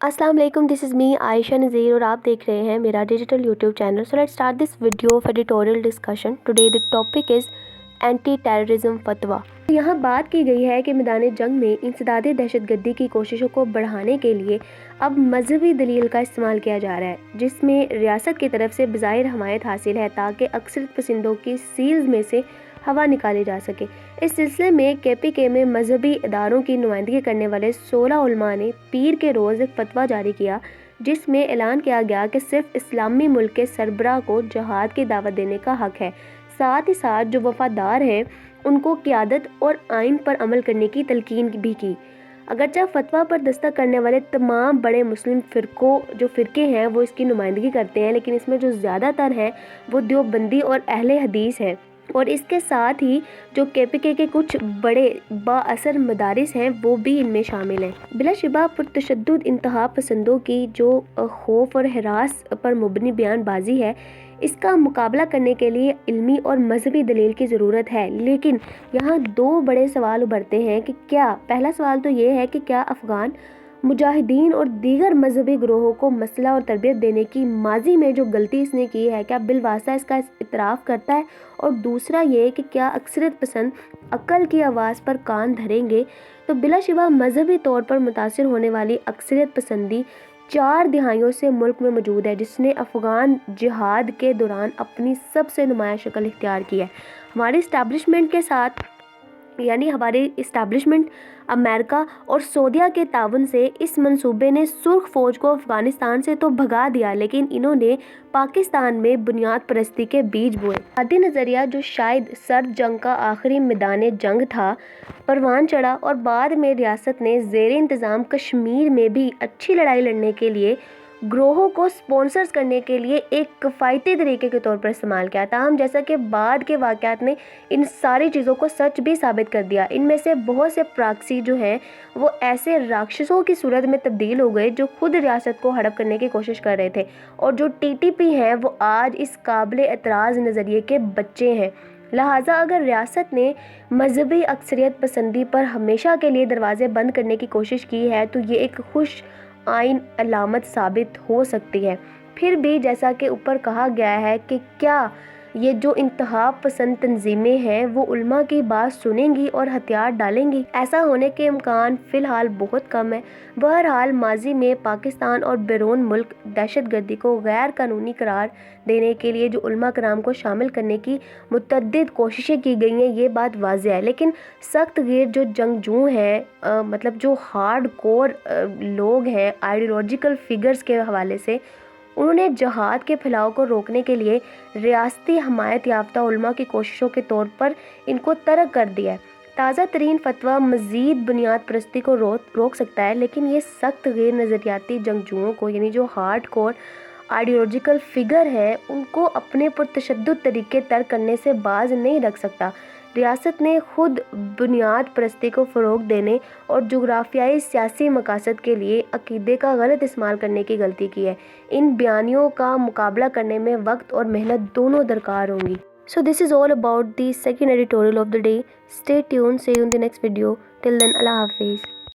अस्सलाम वालेकुम, this is me Ayesha नज़ीर और आप देख रहे हैं मेरा digital YouTube channel. So let's start this video of editorial discussion. Today the topic is anti terrorism फतवा। यहाँ बात की गई है कि मैदान जंग में इंसदाद दहशतगर्दी की कोशिशों को बढ़ाने के लिए अब मजहबी दलील का इस्तेमाल किया जा रहा है, जिसमें रियासत की तरफ से बज़ाहिर हमायत हासिल है ताकि अक्सरियत पसंदों की सील्स में से हवा निकाली जा सके। इस सिलसिले में KPK में मजहबी इदारों की नुमाइंदगी करने वाले 16 उलमा ने पीर के रोज़ एक फतवा जारी किया, जिसमें ऐलान किया गया कि सिर्फ इस्लामी मुल्क के सरबराह को जहाद की दावत देने का हक़ है। साथ ही साथ जो वफादार हैं उनको क़यादत और आइन पर अमल करने की तलकीन भी की। अगरचे फतवा पर दस्तखत करने वाले तमाम बड़े मुस्लिम फ़िरके हैं वो इसकी नुमाइंदगी करते हैं, लेकिन इसमें जो ज़्यादातर हैं वो देवबंदी और अहले हदीस हैं। और इसके साथ ही जो KPK के कुछ बड़े बाअसर मदारिस हैं वो भी इनमें शामिल हैं। बिलाशुबा पुरतशद्दुद इंतहा पसंदों की जो खौफ और हरास पर मुबनी बयानबाजी है, इसका मुकाबला करने के लिए इल्मी और मजहबी दलील की ज़रूरत है। लेकिन यहाँ दो बड़े सवाल उभरते हैं कि पहला सवाल तो ये है कि क्या अफ़गान मुजाहिदीन और दीगर मजहबी ग्रोहों को मसला और तरबियत देने की माजी में जो गलती इसने की है, क्या बिलवास्ता इसका इतराफ़ करता है? और दूसरा ये कि क्या अक्सरियत पसंद अक्ल की आवाज़ पर कान धरेंगे? तो बिलाशुबा मजहबी तौर पर मुतासिर होने वाली अक्सरियत पसंदी 4 दिहाइयों से मुल्क में मौजूद है, जिसने अफ़गान जिहाद के दौरान अपनी सबसे नुमाया शक्ल इख्तियार की है। हमारी इस्टेब्लिशमेंट के साथ हमारी इस्टेब्लिशमेंट अमेरिका और सऊदीया के ताउन से इस मंसूबे ने सुर्ख फ़ौज को अफ़गानिस्तान से तो भगा दिया, लेकिन इन्होंने पाकिस्तान में बुनियाद परस्ती के बीज बोए। आदि नज़रिया जो शायद सर्द जंग का आखिरी मैदान जंग था, परवान चढ़ा और बाद में रियासत ने ज़ेर इंतज़ाम कश्मीर में भी अच्छी लड़ाई लड़ने के लिए ग्रोहों को स्पॉन्सर्स करने के लिए एक किफ़ायती तरीके के तौर पर इस्तेमाल किया। ताहम जैसा कि बाद के वाक़यात ने इन सारी चीज़ों को सच भी साबित कर दिया। इनमें से बहुत से प्रॉक्सी जो हैं वो ऐसे राक्षसों की सूरत में तब्दील हो गए जो खुद रियासत को हड़प करने की कोशिश कर रहे थे, और जो TTP हैं वो आज इस काबिल एतराज़ नज़रिए के बच्चे हैं। लिहाजा अगर रियासत ने मजहबी अक्सरियत पसंदी पर हमेशा के लिए दरवाज़े बंद करने की कोशिश की है तो ये एक खुश आइन अलामत साबित हो सकती है। फिर भी जैसा कि ऊपर कहा गया है कि क्या ये जो इंतहा पसंद तंजीमें हैं वो उल्मा की बात सुनेंगी और हथियार डालेंगी? ऐसा होने के इम्कान फ़िलहाल बहुत कम है। बहरहाल माजी में पाकिस्तान और बैरून मुल्क दहशतगर्दी को गैर कानूनी करार देने के लिए जो उल्मा कराम को शामिल करने की मुतअद्दिद कोशिशें की गई हैं, ये बात वाज़ेह है। लेकिन सख्त गिर जो जंगजू हैं, मतलब जो हार्ड कोर लोग हैं आइडियोलॉजिकल फिगर्स के हवाले से, उन्होंने जहाद के फैलाव को रोकने के लिए रियासती हमायत याफ्ता उलमा की कोशिशों के तौर पर इनको तर्क कर दिया है। ताज़ा तरीन फतवा मज़ीद बुनियाद परस्ती को रोक सकता है, लेकिन ये सख्त गैर नज़रियाती जंगजुओं को जो हार्ड कोर आइडियोलॉजिकल फिगर है उनको अपने पुरतशद्दुद तरीके तर्क करने से बाज नहीं रख सकता। रियासत ने खुद बुनियाद परस्ती को फ़रोग़ देने और जोग्राफियाई सियासी मकासद के लिए अक़ीदे का गलत इस्तेमाल करने की गलती की है। इन बयानियों का मुकाबला करने में वक्त और मेहनत दोनों दरकार होंगी। So this is all about the second editorial of the day. Stay tuned. See you in the next video. Till then, Allah Hafiz.